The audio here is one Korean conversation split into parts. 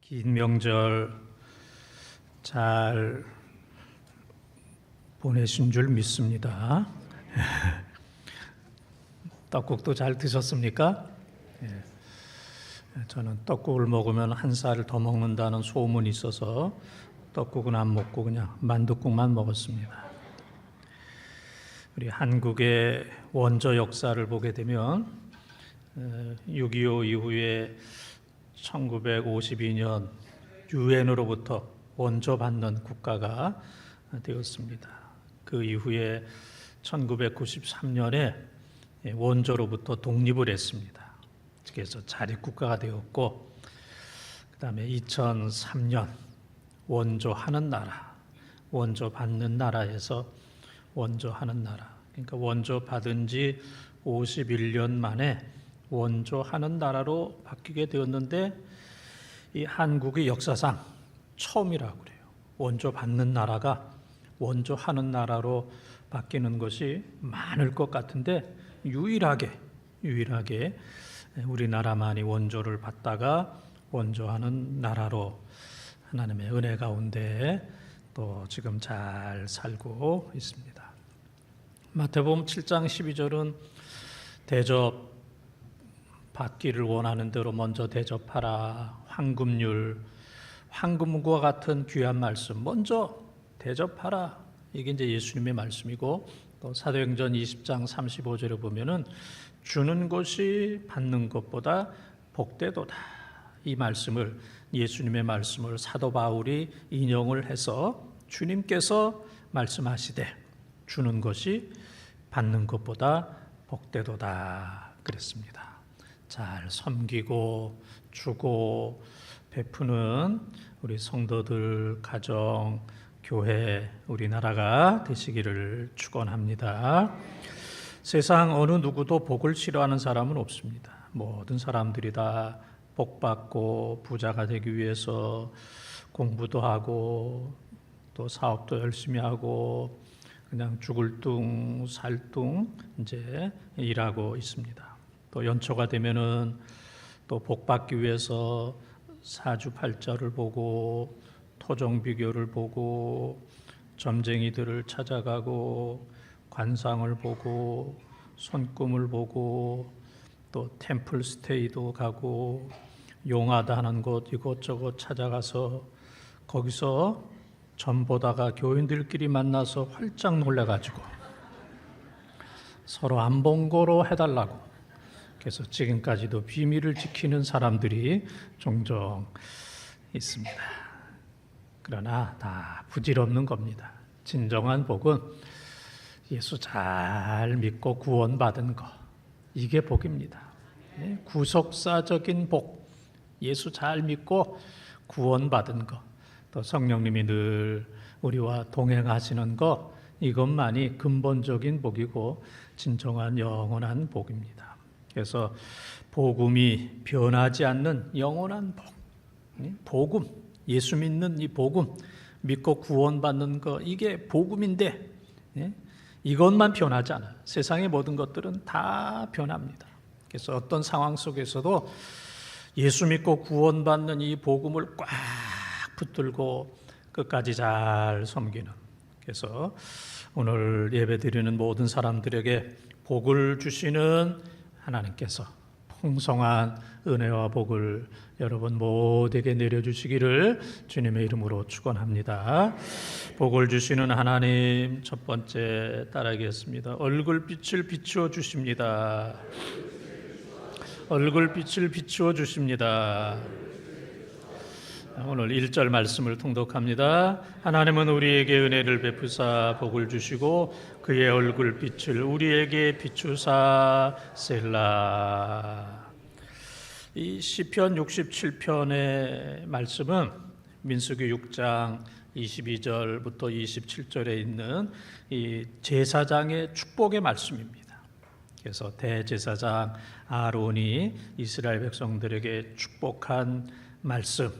긴 명절 잘 보내신 줄 믿습니다. 떡국도 잘 드셨습니까? 저는 떡국을 먹으면 한 살 더 먹는다는 소문이 있어서 떡국은 안 먹고 그냥 만둣국만 먹었습니다. 우리 한국의 원조 역사를 보게 되면 6.25 이후에 1952년 유엔으로부터 원조받는 국가가 되었습니다. 그 이후에 1993년에 원조로부터 독립을 했습니다. 그래서 자립국가가 되었고, 그 다음에 2003년 원조하는 나라, 원조받는 나라에서 원조하는 나라, 그러니까 원조받은 지 51년 만에 원조하는 나라로 바뀌게 되었는데, 이 한국의 역사상 처음이라고 그래요. 원조받는 나라가 원조하는 나라로 바뀌는 것이 많을 것 같은데 유일하게 우리나라만이 원조를 받다가 원조하는 나라로 하나님의 은혜 가운데 또 지금 잘 살고 있습니다. 마태복음 7장 12절은 대접 받기를 원하는 대로 먼저 대접하라. 황금과 같은 귀한 말씀 먼저 대접하라. 이게 이제 예수님의 말씀이고, 또 사도행전 20장 35절에 보면은 주는 것이 받는 것보다 복되도다. 이 말씀을, 예수님의 말씀을 사도 바울이 인용을 해서 주님께서 말씀하시되 주는 것이 받는 것보다 복되도다 그랬습니다. 잘 섬기고 주고 베푸는 우리 성도들, 가정, 교회, 우리나라가 되시기를 축원합니다. 세상 어느 누구도 복을 싫어하는 사람은 없습니다. 모든 사람들이 다 복받고 부자가 되기 위해서 공부도 하고 또 사업도 열심히 하고 그냥 죽을 둥 살 둥 이제 일하고 있습니다. 또 연초가 되면은 또 복받기 위해서 사주팔자를 보고 토종비교를 보고 점쟁이들을 찾아가고 관상을 보고 손금을 보고 또 템플 스테이도 가고 용하다 하는 곳 이곳저곳 찾아가서 거기서 점 보다가 교인들끼리 만나서 활짝 놀래가지고 서로 안 본 거로 해달라고, 그래서 지금까지도 비밀을 지키는 사람들이 종종 있습니다. 그러나 다 부질없는 겁니다. 진정한 복은 예수 잘 믿고 구원받은 거, 이게 복입니다. 구속사적인 복, 예수 잘 믿고 구원받은 거, 또 성령님이 늘 우리와 동행하시는 것, 이것만이 근본적인 복이고 진정한 영원한 복입니다. 그래서 복음이 변하지 않는 영원한 복, 복음, 예수 믿는 이 복음, 믿고 구원받는 것, 이게 복음인데 이것만 변하지 않아요. 세상의 모든 것들은 다 변합니다. 그래서 어떤 상황 속에서도 예수 믿고 구원받는 이 복음을 꽉 붙들고 끝까지 잘 섬기는, 그래서 오늘 예배드리는 모든 사람들에게 복을 주시는 하나님께서 풍성한 은혜와 복을 여러분 모두에게 내려주시기를 주님의 이름으로 축원합니다. 복을 주시는 하나님, 첫 번째 따라하겠습니다. 얼굴빛을 비추어 주십니다. 얼굴빛을 비추어 주십니다. 오늘 1절 말씀을 통독합니다. 하나님은 우리에게 은혜를 베푸사 복을 주시고 그의 얼굴빛을 우리에게 비추사 셀라. 이 시편 67편의 말씀은 민수기 6장 22절부터 27절에 있는 이 제사장의 축복의 말씀입니다. 그래서 대제사장 아론이 이스라엘 백성들에게 축복한 말씀,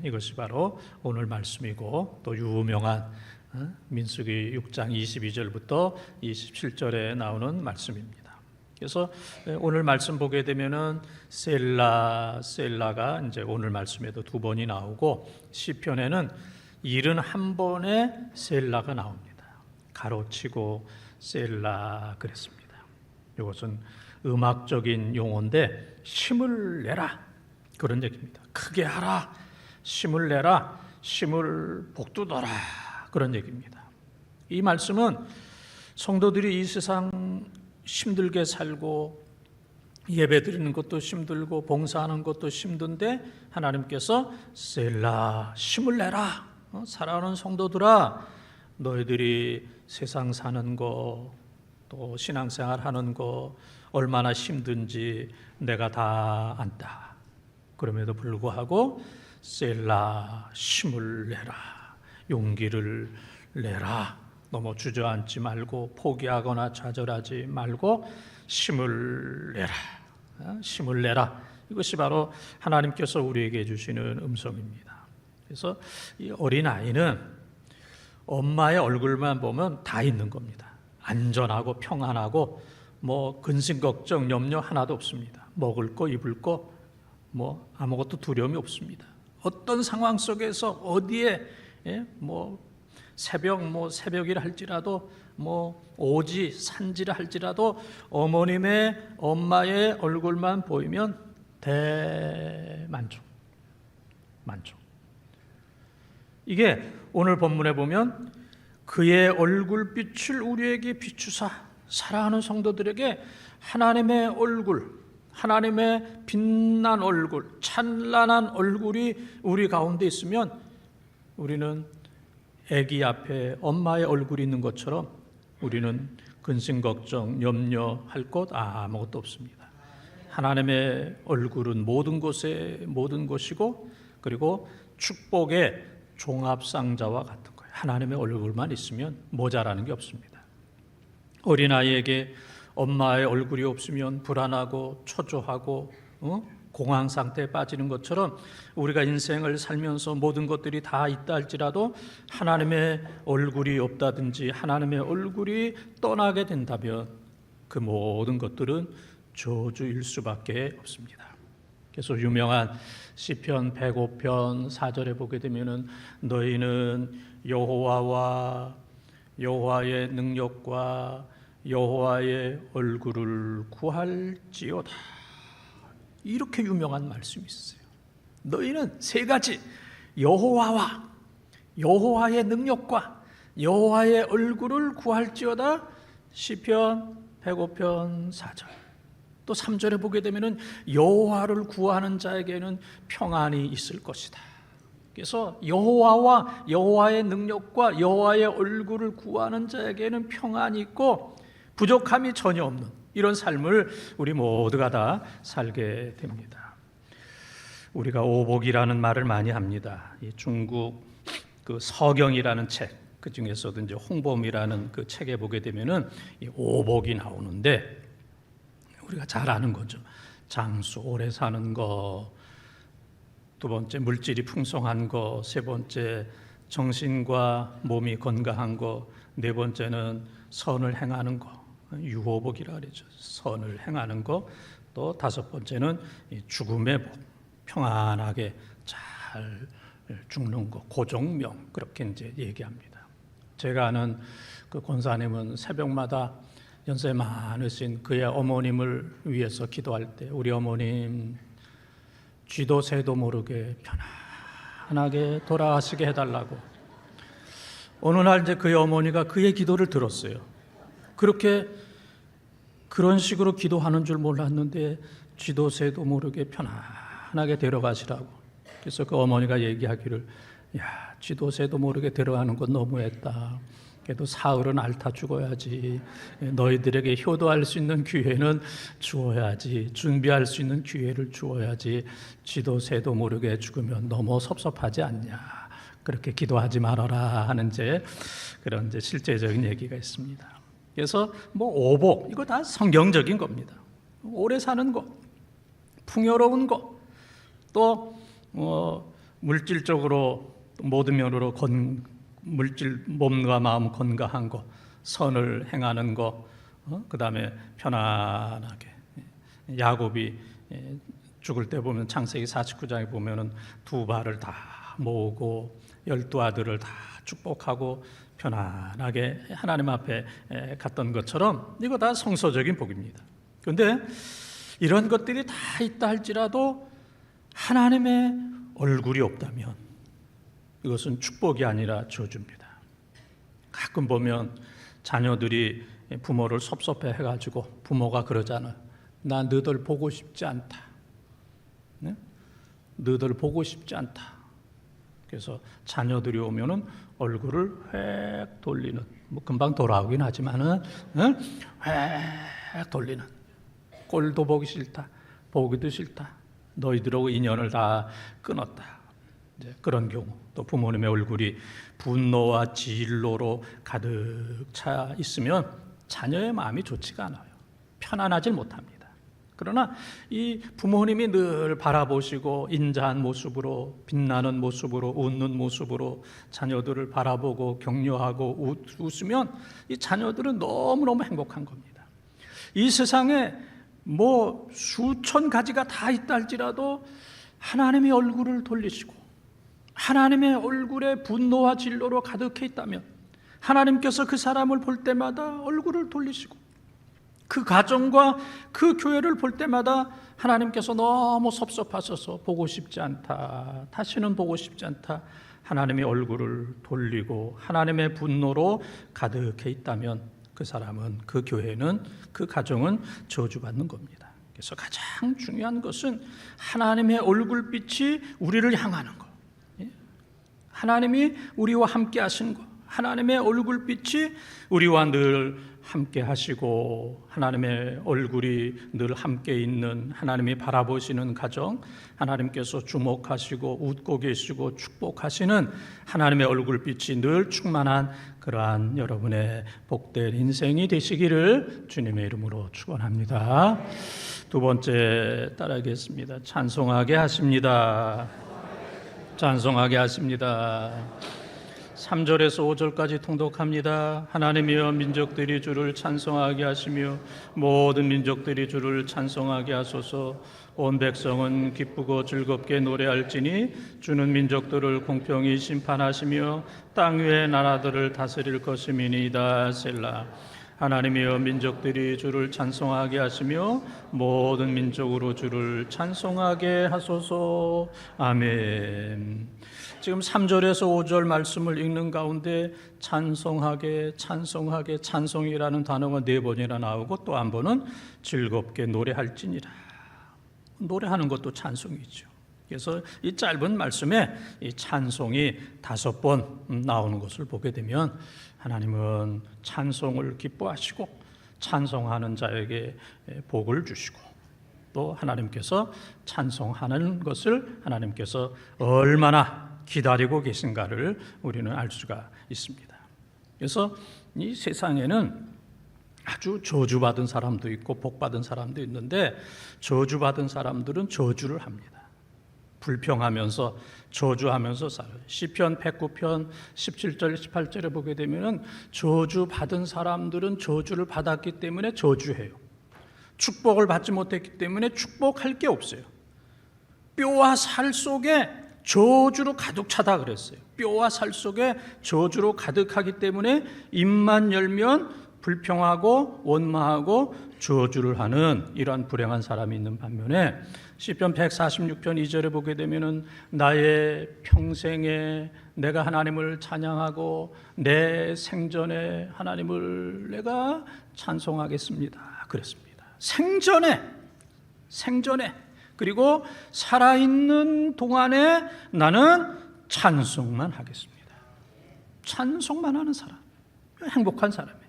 이것이 바로 오늘 말씀이고, 또 유명한 민수기 6장 22절부터 27절에 나오는 말씀입니다. 그래서 오늘 말씀 보게 되면은 셀라가 이제 오늘 말씀에도 2번이 나오고 시편에는 71번의 셀라가 나옵니다. 가로치고 셀라 그랬습니다. 이것은 음악적인 용어인데 힘을 내라 그런 얘기입니다. 크게 하라, 힘을 내라, 힘을 복두더라 그런 얘기입니다. 이 말씀은 성도들이 이 세상 힘들게 살고 예배드리는 것도 힘들고 봉사하는 것도 힘든데 하나님께서 셀라 힘을 내라, 사랑하는 성도들아 너희들이 세상 사는 거 또 신앙생활 하는 거 얼마나 힘든지 내가 다 안다. 그럼에도 불구하고 셀라 힘을 내라, 용기를 내라, 너무 주저앉지 말고 포기하거나 좌절하지 말고 힘을 내라, 힘을 내라. 이것이 바로 하나님께서 우리에게 주시는 음성입니다. 그래서 이 어린아이는 엄마의 얼굴만 보면 다 있는 겁니다. 안전하고 평안하고 뭐 근심 걱정 염려 하나도 없습니다. 먹을 거 입을 거 뭐 아무것도 두려움이 없습니다. 어떤 상황 속에서 어디에 새벽이라 할지라도 오지 산지라 할지라도 엄마의 얼굴만 보이면 대만족. 이게 오늘 본문에 보면 그의 얼굴빛을 우리에게 비추사, 사랑하는 성도들에게 하나님의 얼굴, 하나님의 빛난 얼굴, 찬란한 얼굴이 우리 가운데 있으면 우리는 아기 앞에 엄마의 얼굴이 있는 것처럼 우리는 근심 걱정 염려할 것 아무것도 없습니다. 하나님의 얼굴은 모든 곳이고 그리고 축복의 종합상자와 같은 거예요. 하나님의 얼굴만 있으면 모자라는 게 없습니다. 어린아이에게 엄마의 얼굴이 없으면 불안하고 초조하고 공황 상태에 빠지는 것처럼 우리가 인생을 살면서 모든 것들이 다 있다 할지라도 하나님의 얼굴이 없다든지 하나님의 얼굴이 떠나게 된다면 그 모든 것들은 저주일 수밖에 없습니다. 그래서 유명한 시편 105편 4절에 보게 되면은 너희는 여호와와 여호와의 능력과 여호와의 얼굴을 구할지어다. 이렇게 유명한 말씀이 있어요. 너희는 세 가지, 여호와와 여호와의 능력과 여호와의 얼굴을 구할지어다. 시편 105편 4절. 또 3절에 보게 되면은 여호와를 구하는 자에게는 평안이 있을 것이다. 그래서 여호와와 여호와의 능력과 여호와의 얼굴을 구하는 자에게는 평안이 있고 부족함이 전혀 없는 이런 삶을 우리 모두가 다 살게 됩니다. 우리가 오복이라는 말을 많이 합니다. 이 중국 그 서경이라는 책, 그 중에서도 이제 홍범이라는 그 책에 보게 되면은 이 오복이 나오는데 우리가 잘 아는 거죠. 장수 오래 사는 거, 두 번째 물질이 풍성한 거, 세 번째 정신과 몸이 건강한 거, 네 번째는 선을 행하는 거, 유호복이라 그러죠. 선을 행하는 거. 또 다섯 번째는 죽음의 복, 평안하게 잘 죽는 거, 고종명, 그렇게 이제 얘기합니다. 제가 아는 그 권사님은 새벽마다 연세 많으신 그의 어머님을 위해서 기도할 때 우리 어머님 쥐도 새도 모르게 편안하게 돌아가시게 해달라고. 어느 날 이제 그의 어머니가 그의 기도를 들었어요. 그런 식으로 기도하는 줄 몰랐는데 쥐도 새도 모르게 편안하게 데려가시라고. 그래서 그 어머니가 얘기하기를, 야, 쥐도 새도 모르게 데려가는 건 너무했다. 그래도 사흘은 앓다 죽어야지. 너희들에게 효도할 수 있는 기회는 주어야지. 준비할 수 있는 기회를 주어야지. 쥐도 새도 모르게 죽으면 너무 섭섭하지 않냐. 그렇게 기도하지 말아라 하는 이제 그런 이제 실제적인 얘기가 있습니다. 그래서 오복, 이거 다 성경적인 겁니다. 오래 사는 것, 풍요로운 것, 또 물질적으로 모든 면으로 물질 몸과 마음 건강한 것, 선을 행하는 것, 그 다음에 편안하게. 야곱이 죽을 때 보면 창세기 49장에 보면은 두 발을 다 모으고 12 아들을 다 축복하고 편안하게 하나님 앞에 갔던 것처럼 이거 다 성서적인 복입니다. 그런데 이런 것들이 다 있다 할지라도 하나님의 얼굴이 없다면 이것은 축복이 아니라 저주입니다. 가끔 보면 자녀들이 부모를 섭섭해 해가지고 부모가 그러잖아요. 나 너희들 보고 싶지 않다. 네? 너희들 보고 싶지 않다. 그래서 자녀들이 오면은 얼굴을 획 돌리는, 뭐 금방 돌아오긴 하지만은 획 돌리는. 꼴도 보기 싫다. 보기도 싫다. 너희들하고 인연을 다 끊었다. 이제 그런 경우, 또 부모님의 얼굴이 분노와 진로로 가득 차 있으면 자녀의 마음이 좋지가 않아요. 편안하질 못합니다. 그러나 이 부모님이 늘 바라보시고 인자한 모습으로, 빛나는 모습으로, 웃는 모습으로 자녀들을 바라보고 격려하고 웃으면 이 자녀들은 너무너무 행복한 겁니다. 이 세상에 뭐 수천 가지가 다 있다 할지라도 하나님의 얼굴을 돌리시고 하나님의 얼굴에 분노와 진노로 가득해 있다면 하나님께서 그 사람을 볼 때마다 얼굴을 돌리시고 그 가정과 그 교회를 볼 때마다 하나님께서 너무 섭섭하셔서 보고 싶지 않다, 다시는 보고 싶지 않다, 하나님의 얼굴을 돌리고 하나님의 분노로 가득해 있다면 그 사람은, 그 교회는, 그 가정은 저주받는 겁니다. 그래서 가장 중요한 것은 하나님의 얼굴빛이 우리를 향하는 것, 하나님이 우리와 함께 하신 것, 하나님의 얼굴빛이 우리와 늘 함께 하시고 하나님의 얼굴이 늘 함께 있는, 하나님이 바라보시는 가정, 하나님께서 주목하시고 웃고 계시고 축복하시는 하나님의 얼굴빛이 늘 충만한 그러한 여러분의 복된 인생이 되시기를 주님의 이름으로 축원합니다. 두 번째 따라하겠습니다. 찬송하게 하십니다. 찬송하게 하십니다. 3절에서 5절까지 통독합니다. 하나님이여 민족들이 주를 찬송하게 하시며 모든 민족들이 주를 찬송하게 하소서. 온 백성은 기쁘고 즐겁게 노래할지니 주는 민족들을 공평히 심판하시며 땅 위의 나라들을 다스릴 것임이니이다. 셀라. 하나님이여 민족들이 주를 찬송하게 하시며 모든 민족으로 주를 찬송하게 하소서. 아멘. 지금 3절에서 5절 말씀을 읽는 가운데 찬송하게, 찬송하게, 찬송이라는 단어가 4번이나 나오고 또 한 번은 즐겁게 노래할지니라. 노래하는 것도 찬송이죠. 그래서 이 짧은 말씀에 이 찬송이 5번 나오는 것을 보게 되면 하나님은 찬송을 기뻐하시고 찬송하는 자에게 복을 주시고 또 하나님께서 찬송하는 것을 하나님께서 얼마나 기다리고 계신가를 우리는 알 수가 있습니다. 그래서 이 세상에는 아주 저주받은 사람도 있고 복받은 사람도 있는데 저주받은 사람들은 저주를 합니다. 불평하면서 저주하면서 살아요. 시편 109편 17절 18절에 보게 되면 저주받은 사람들은 저주를 받았기 때문에 저주해요. 축복을 받지 못했기 때문에 축복할 게 없어요. 뼈와 살 속에 저주로 가득 차다 그랬어요. 뼈와 살 속에 저주로 가득하기 때문에 입만 열면 불평하고 원망하고 저주를 하는 이러한 불행한 사람이 있는 반면에 시편 146편 2절에 보게 되면은 나의 평생에 내가 하나님을 찬양하고 내 생전에 하나님을 내가 찬송하겠습니다 그랬습니다. 생전에 그리고 살아있는 동안에 나는 찬송만 하겠습니다. 찬송만 하는 사람, 행복한 사람이에요.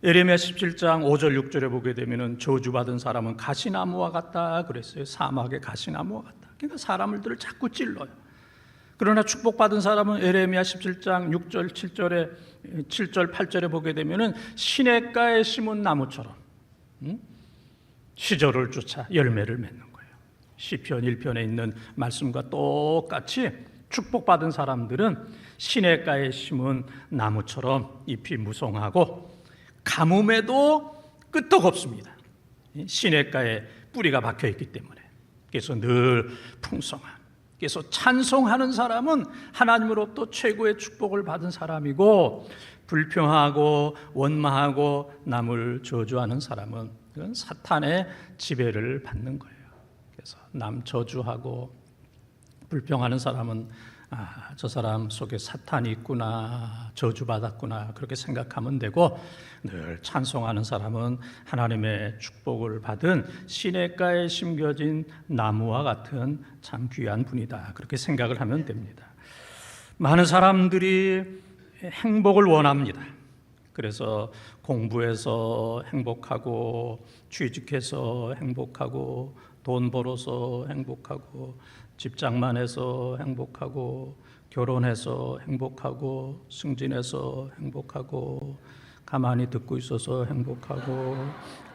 예레미야 17장 5절 6절에 보게 되면 저주받은 사람은 가시나무와 같다 그랬어요. 사막의 가시나무와 같다. 그러니까 사람들을 자꾸 찔러요. 그러나 축복받은 사람은 예레미야 17장 6절 7절 8절에 보게 되면 시냇가에 심은 나무처럼 시절을 쫓아 열매를 맺는 거예요. 시편 1편에 있는 말씀과 똑같이 축복받은 사람들은 시냇가에 심은 나무처럼 잎이 무성하고 가뭄에도 끄떡 없습니다. 시냇가에 뿌리가 박혀 있기 때문에. 그래서 늘 풍성한, 그래서 찬송하는 사람은 하나님으로부터 최고의 축복을 받은 사람이고, 불평하고 원망하고 남을 저주하는 사람은 그건 사탄의 지배를 받는 거예요. 그래서 남 저주하고 불평하는 사람은 저 사람 속에 사탄이 있구나, 저주받았구나, 그렇게 생각하면 되고, 늘 찬송하는 사람은 하나님의 축복을 받은 시냇가에 심겨진 나무와 같은 참 귀한 분이다, 그렇게 생각을 하면 됩니다. 많은 사람들이 행복을 원합니다. 그래서 공부해서 행복하고, 취직해서 행복하고, 돈 벌어서 행복하고, 집장만 해서 행복하고, 결혼해서 행복하고, 승진해서 행복하고, 가만히 듣고 있어서 행복하고,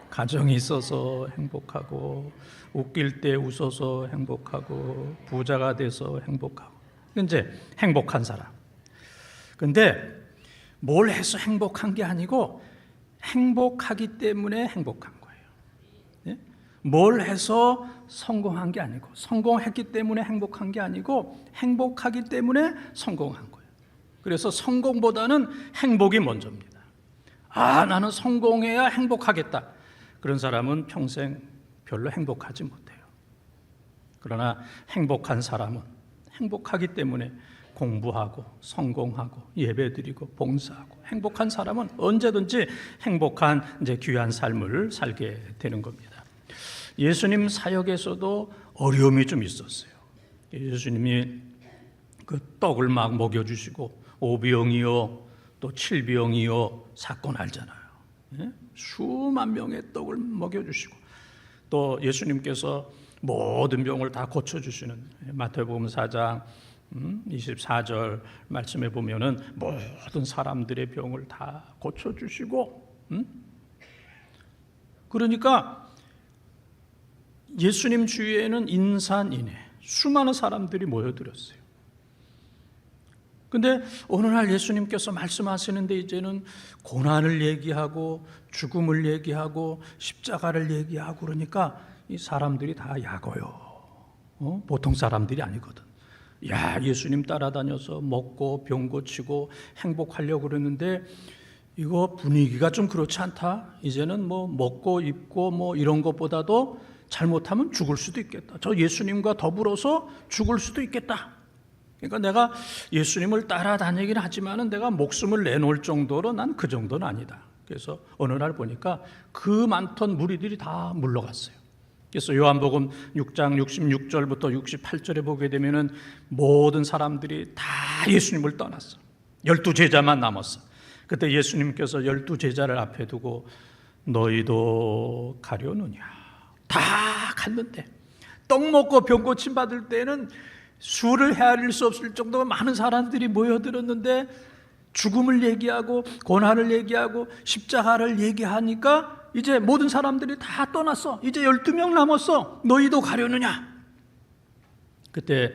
가정이 있어서 행복하고, 웃길 때 웃어서 행복하고, 부자가 돼서 행복하고. 이제 행복한 사람. 근데 뭘 해서 행복한 게 아니고 행복하기 때문에 행복한 거예요. 뭘 해서 성공한 게 아니고, 성공했기 때문에 행복한 게 아니고, 행복하기 때문에 성공한 거예요. 그래서 성공보다는 행복이 먼저입니다. 나는 성공해야 행복하겠다. 그런 사람은 평생 별로 행복하지 못해요. 그러나 행복한 사람은 행복하기 때문에 공부하고 성공하고 예배드리고 봉사하고, 행복한 사람은 언제든지 행복한 귀한 삶을 살게 되는 겁니다. 예수님 사역에서도 어려움이 좀 있었어요. 예수님이 그 떡을 막 먹여주시고, 5병이요 또 7병이요 사건 알잖아요. 수만 명의 떡을 먹여주시고, 또 예수님께서 모든 병을 다 고쳐주시는 마태복음 4장 24절 말씀에 보면은 모든 사람들의 병을 다 고쳐주시고, 그러니까 예수님 주위에는 인산인해 수많은 사람들이 모여들었어요. 근데 어느 날 예수님께서 말씀하시는데 이제는 고난을 얘기하고 죽음을 얘기하고 십자가를 얘기하고, 그러니까 이 사람들이 다 약어요. 보통 사람들이 아니거든. 예수님 따라다녀서 먹고 병 고치고 행복하려고 그러는데 이거 분위기가 좀 그렇지 않다. 이제는 먹고 입고 이런 것보다도 잘못하면 죽을 수도 있겠다. 저 예수님과 더불어서 죽을 수도 있겠다. 그러니까 내가 예수님을 따라다니긴 하지만은 내가 목숨을 내놓을 정도로 난 그 정도는 아니다. 그래서 어느 날 보니까 그 많던 무리들이 다 물러갔어요. 그래서 요한복음 6장 66절부터 68절에 보게 되면은 모든 사람들이 다 예수님을 떠났어. 12제자만 남았어. 그때 예수님께서 12제자를 앞에 두고 너희도 가려느냐. 다 갔는데, 떡 먹고 병 고침 받을 때는 수를 헤아릴 수 없을 정도로 많은 사람들이 모여들었는데, 죽음을 얘기하고 고난을 얘기하고 십자가를 얘기하니까 이제 모든 사람들이 다 떠났어. 이제 12명 남았어. 너희도 가려느냐. 그때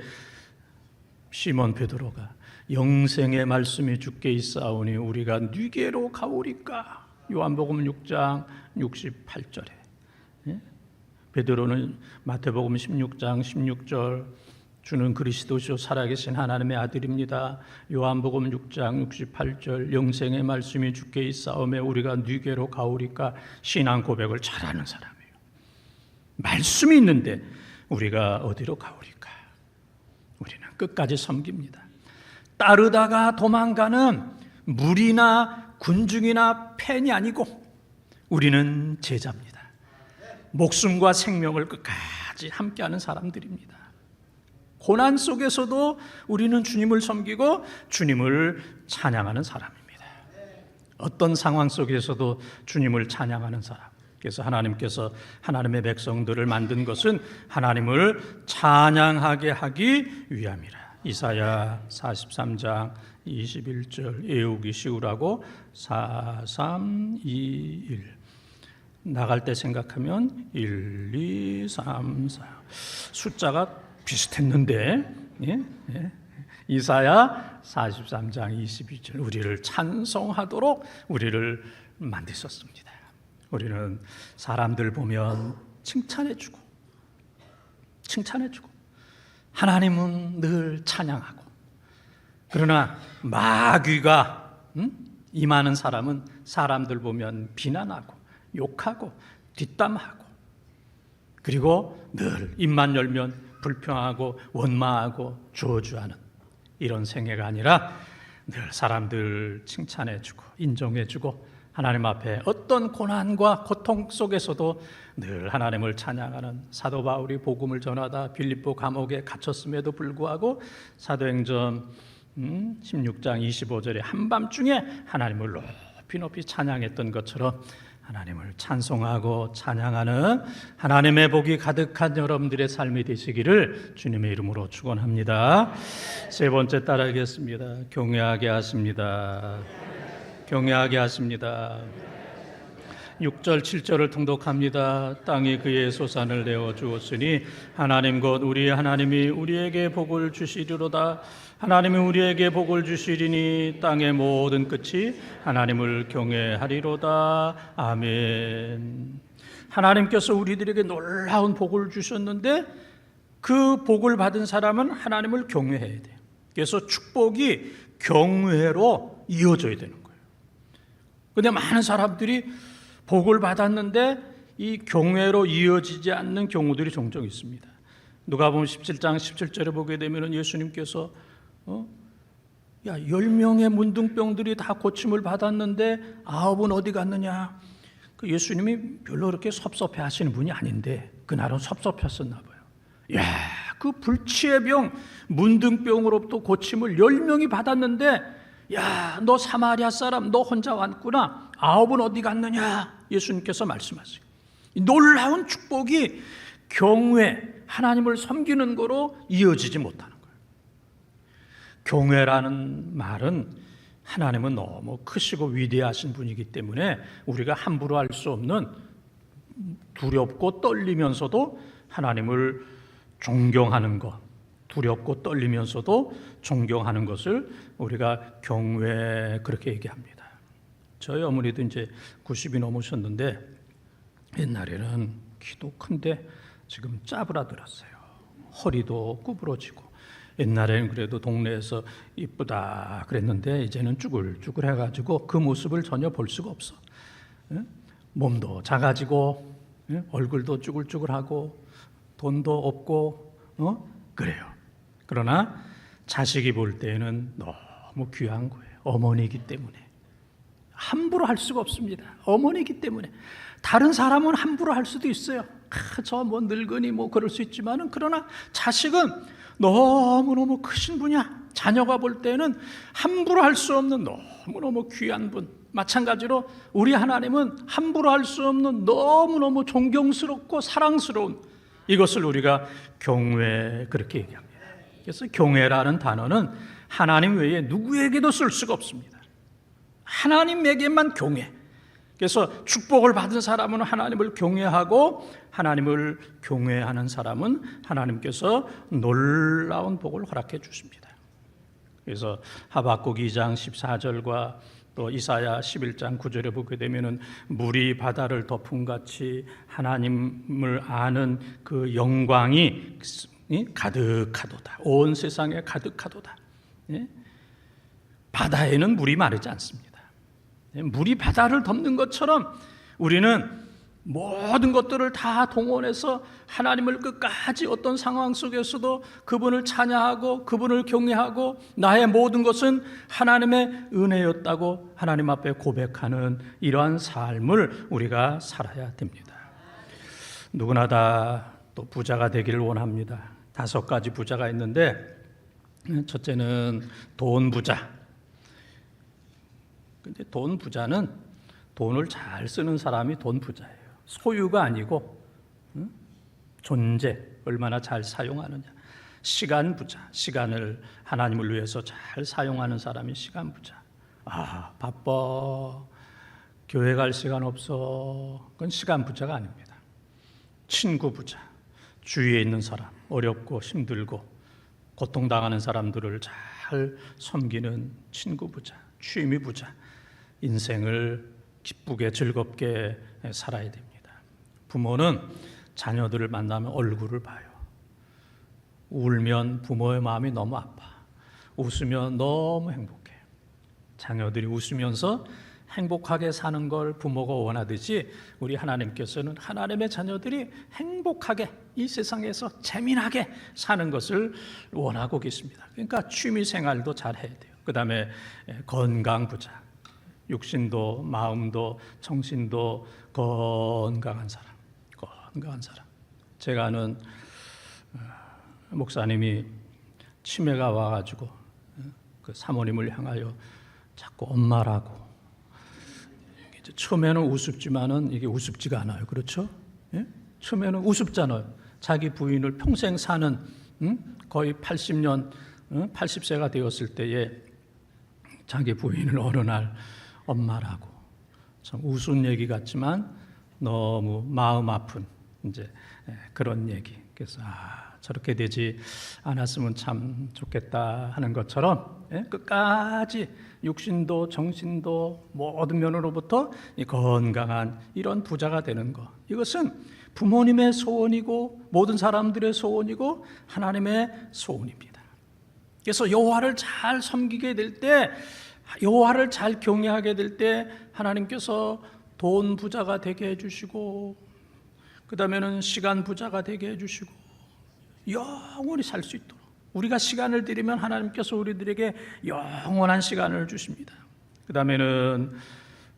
시몬 베드로가 영생의 말씀이 주께 있사오니 우리가 누게로 가오리까. 요한복음 6장 68절에 베드로는 마태복음 16장 16절 주는 그리스도시요 살아계신 하나님의 아들입니다. 요한복음 6장 68절 영생의 말씀이 주께 있사오매 우리가 누게로 가오리까. 신앙 고백을 잘하는 사람이에요. 말씀이 있는데 우리가 어디로 가오리까. 우리는 끝까지 섬깁니다. 따르다가 도망가는 무리나 군중이나 팬이 아니고 우리는 제자입니다. 목숨과 생명을 끝까지 함께하는 사람들입니다. 고난 속에서도 우리는 주님을 섬기고 주님을 찬양하는 사람입니다. 어떤 상황 속에서도 주님을 찬양하는 사람. 그래서 하나님께서 하나님의 백성들을 만든 것은 하나님을 찬양하게 하기 위함이라. 이사야 43장 21절 애우기 쉬우라고 4, 3, 2, 1 나갈 때 생각하면 1, 2, 3, 4 숫자가 비슷했는데 이사야 43장 22절 우리를 찬송하도록 우리를 만드셨습니다. 우리는 사람들 보면 칭찬해주고 하나님은 늘 찬양하고, 그러나 마귀가 임하는 사람은 사람들 보면 비난하고 욕하고 뒷담하고, 그리고 늘 입만 열면 불평하고 원망하고 저주하는 이런 생애가 아니라 늘 사람들 칭찬해주고 인정해주고 하나님 앞에 어떤 고난과 고통 속에서도 늘 하나님을 찬양하는 사도 바울이 복음을 전하다 빌립보 감옥에 갇혔음에도 불구하고 사도행전 16장 25절에 한밤중에 하나님을 높이 찬양했던 것처럼 하나님을 찬송하고 찬양하는 하나님의 복이 가득한 여러분들의 삶이 되시기를 주님의 이름으로 축원합니다. 세 번째 따라하겠습니다. 경외하게 하십니다. 경외하게 하십니다. 6절 7절을 통독합니다. 땅이 그의 소산을 내어 주었으니 하나님 곧 우리 하나님이 우리에게 복을 주시리로다. 하나님이 우리에게 복을 주시리니 땅의 모든 끝이 하나님을 경외하리로다. 아멘. 하나님께서 우리들에게 놀라운 복을 주셨는데 그 복을 받은 사람은 하나님을 경외해야 돼요. 그래서 축복이 경외로 이어져야 되는 거예요. 그런데 많은 사람들이 복을 받았는데 이 경외로 이어지지 않는 경우들이 종종 있습니다. 누가복음 17장 17절에 보게 되면 예수님께서 10명의 문둥병들이 다 고침을 받았는데 9은 어디 갔느냐? 그 예수님이 별로 그렇게 섭섭해 하시는 분이 아닌데 그날은 섭섭했었나 봐요. 그 불치의 병, 문둥병으로부터 고침을 10명이 받았는데 너 사마리아 사람 너 혼자 왔구나. 9은 어디 갔느냐? 예수님께서 말씀하세요. 놀라운 축복이 경외, 하나님을 섬기는 거로 이어지지 못하는 거예요. 경외라는 말은 하나님은 너무 크시고 위대하신 분이기 때문에 우리가 함부로 할 수 없는, 두렵고 떨리면서도 하나님을 존경하는 것, 두렵고 떨리면서도 존경하는 것을 우리가 경외, 그렇게 얘기합니다. 저희 어머니도 이제 90이 넘으셨는데 옛날에는 키도 큰데 지금 짜부라들었어요. 허리도 구부러지고. 옛날에는 그래도 동네에서 이쁘다 그랬는데 이제는 쭈글쭈글 해가지고 그 모습을 전혀 볼 수가 없어. 몸도 작아지고 얼굴도 쭈글쭈글하고 돈도 없고 그래요. 그러나 자식이 볼 때는 너무 귀한 거예요. 어머니이기 때문에 함부로 할 수가 없습니다. 어머니이기 때문에. 다른 사람은 함부로 할 수도 있어요. 저 뭐 늙은이 뭐 그럴 수 있지만은, 그러나 자식은 너무너무 크신 분이야. 자녀가 볼 때는 함부로 할 수 없는 너무너무 귀한 분. 마찬가지로 우리 하나님은 함부로 할 수 없는 너무너무 존경스럽고 사랑스러운, 이것을 우리가 경외, 그렇게 얘기합니다. 그래서 경외라는 단어는 하나님 외에 누구에게도 쓸 수가 없습니다. 하나님에게만 경외. 그래서 축복을 받은 사람은 하나님을 경외하고, 하나님을 경외하는 사람은 하나님께서 놀라운 복을 허락해 주십니다. 그래서 하박국 2장 14절과 또 이사야 11장 9절에 보게 되면은 물이 바다를 덮음같이 하나님을 아는 그 영광이 가득하도다. 온 세상에 가득하도다. 바다에는 물이 마르지 않습니다. 물이 바다를 덮는 것처럼 우리는 모든 것들을 다 동원해서 하나님을 끝까지 어떤 상황 속에서도 그분을 찬양하고 그분을 경외하고 나의 모든 것은 하나님의 은혜였다고 하나님 앞에 고백하는 이러한 삶을 우리가 살아야 됩니다. 누구나 다 또 부자가 되기를 원합니다. 5가지 부자가 있는데, 첫째는 돈 부자. 근데 돈 부자는 돈을 잘 쓰는 사람이 돈 부자예요. 소유가 아니고 존재, 얼마나 잘 사용하느냐. 시간 부자, 시간을 하나님을 위해서 잘 사용하는 사람이 시간 부자. 바빠, 교회 갈 시간 없어, 그건 시간 부자가 아닙니다. 친구 부자, 주위에 있는 사람, 어렵고 힘들고 고통당하는 사람들을 잘 섬기는 친구 부자. 취미 부자, 인생을 기쁘게 즐겁게 살아야 됩니다. 부모는 자녀들을 만나면 얼굴을 봐요. 울면 부모의 마음이 너무 아파. 웃으면 너무 행복해. 자녀들이 웃으면서 행복하게 사는 걸 부모가 원하듯이 우리 하나님께서는 하나님의 자녀들이 행복하게 이 세상에서 재미나게 사는 것을 원하고 계십니다. 그러니까 취미 생활도 잘 해야 돼요. 그 다음에 건강 부자, 육신도 마음도 정신도 건강한 사람. 제가 아는 목사님이 치매가 와가지고 그 사모님을 향하여 자꾸 엄마라고. 처음에는 우습지만은 이게 우습지가 않아요. 그렇죠? 예? 처음에는 우습잖아요. 자기 부인을 평생 사는 거의 80년, 80세가 되었을 때에 자기 부인을 어느 날 엄마라고. 참 우스운 얘기 같지만 너무 마음 아픈 이제 그런 얘기. 그래서 저렇게 되지 않았으면 참 좋겠다 하는 것처럼 끝까지 육신도 정신도 모든 면으로부터 건강한 이런 부자가 되는 것, 이것은 부모님의 소원이고 모든 사람들의 소원이고 하나님의 소원입니다. 그래서 여호와를 잘 섬기게 될 때, 여호와를 잘 경외하게 될 때 하나님께서 돈 부자가 되게 해주시고, 그 다음에는 시간 부자가 되게 해주시고, 영원히 살 수 있도록 우리가 시간을 드리면 하나님께서 우리들에게 영원한 시간을 주십니다. 그 다음에는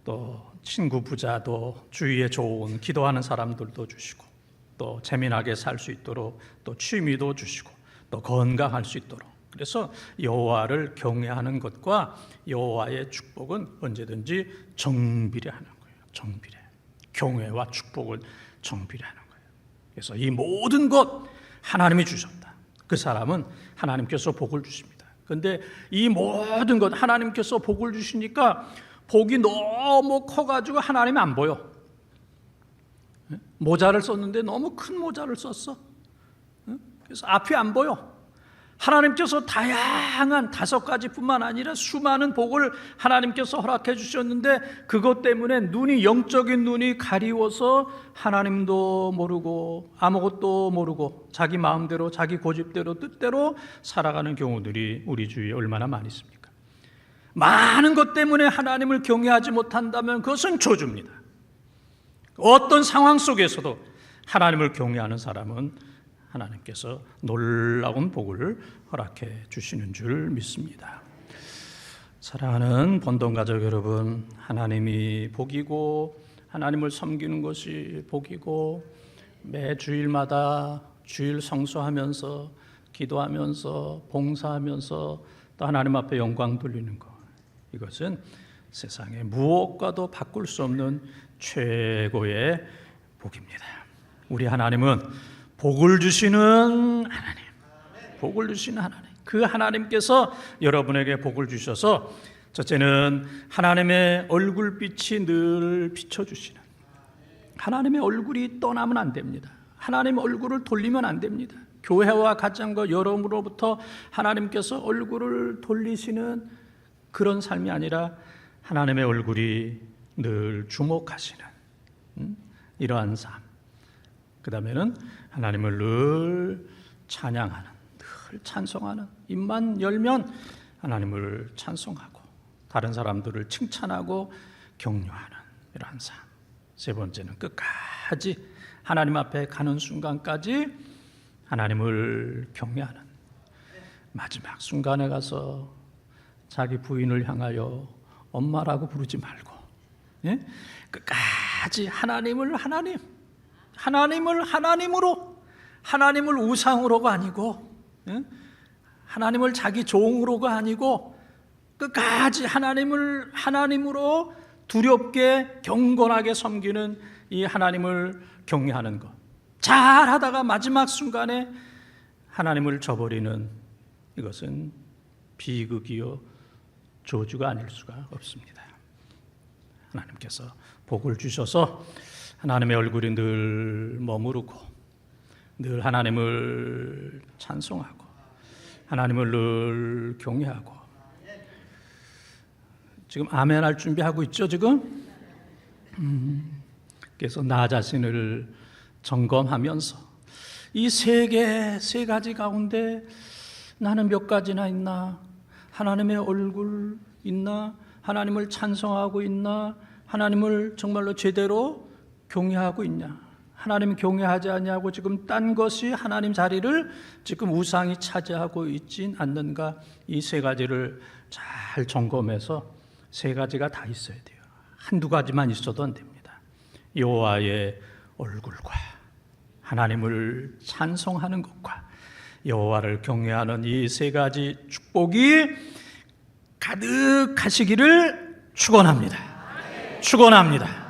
또 친구 부자도, 주위에 좋은 기도하는 사람들도 주시고, 또 재미나게 살 수 있도록 또 취미도 주시고, 또 건강할 수 있도록. 그래서 여호와를 경외하는 것과 여호와의 축복은 언제든지 정비례하는 거예요. 정비례. 경외와 축복을 정비례하는 거예요. 그래서 이 모든 것 하나님이 주셨다. 그 사람은 하나님께서 복을 주십니다. 그런데 이 모든 것 하나님께서 복을 주시니까 복이 너무 커가지고 하나님이 안 보여. 모자를 썼는데 너무 큰 모자를 썼어. 그래서 앞이 안 보여. 하나님께서 다양한 5가지뿐만 아니라 수많은 복을 하나님께서 허락해 주셨는데 그것 때문에 눈이, 영적인 눈이 가리워서 하나님도 모르고 아무것도 모르고 자기 마음대로 자기 고집대로 뜻대로 살아가는 경우들이 우리 주위에 얼마나 많이 있습니까? 많은 것 때문에 하나님을 경외하지 못한다면 그것은 저주입니다. 어떤 상황 속에서도 하나님을 경외하는 사람은 하나님께서 놀라운 복을 허락해 주시는 줄 믿습니다. 사랑하는 본동 가족 여러분, 하나님이 복이고 하나님을 섬기는 것이 복이고 매 주일마다 주일 성수하면서 기도하면서 봉사하면서 또 하나님 앞에 영광 돌리는 것, 이것은 세상에 무엇과도 바꿀 수 없는 최고의 복입니다. 우리 하나님은 복을 주시는 하나님, 복을 주시는 하나님. 그 하나님께서 여러분에게 복을 주셔서 첫째는 하나님의 얼굴빛이 늘 비춰주시는, 하나님의 얼굴이 떠나면 안 됩니다. 하나님의 얼굴을 돌리면 안 됩니다. 교회와 가정과 여러분으로부터 하나님께서 얼굴을 돌리시는 그런 삶이 아니라 하나님의 얼굴이 늘 주목하시는 이러한 삶. 그 다음에는 하나님을 늘 찬양하는, 늘 찬송하는, 입만 열면 하나님을 찬송하고 다른 사람들을 칭찬하고 격려하는 이러한 삶. 세 번째는 끝까지 하나님 앞에 가는 순간까지 하나님을 경외하는, 마지막 순간에 가서 자기 부인을 향하여 엄마라고 부르지 말고 끝까지 하나님을 하나님으로, 하나님을 우상으로가 아니고 하나님을 자기 종으로가 아니고 끝까지 하나님을 하나님으로 두렵게 경건하게 섬기는 이 하나님을 경외하는 것. 잘하다가 마지막 순간에 하나님을 저버리는 이것은 비극이요 저주가 아닐 수가 없습니다. 하나님께서 복을 주셔서 하나님의 얼굴이 늘 머무르고 늘 하나님을 찬송하고 하나님을 늘 경외하고. 지금 아멘 할 준비하고 있죠? 지금 그래서 나 자신을 점검하면서 이 세 가지 가운데 나는 몇 가지나 있나? 하나님의 얼굴 있나? 하나님을 찬송하고 있나? 하나님을 정말로 제대로 경외하고 있냐? 하나님 경외하지 않냐고 지금 딴 것이 하나님 자리를 지금 우상이 차지하고 있진 않는가? 이 세 가지를 잘 점검해서 세 가지가 다 있어야 돼요. 한두 가지만 있어도 안 됩니다. 여호와의 얼굴과 하나님을 찬송하는 것과 여호와를 경외하는 이 세 가지 축복이 가득하시기를 축원합니다. 축원합니다.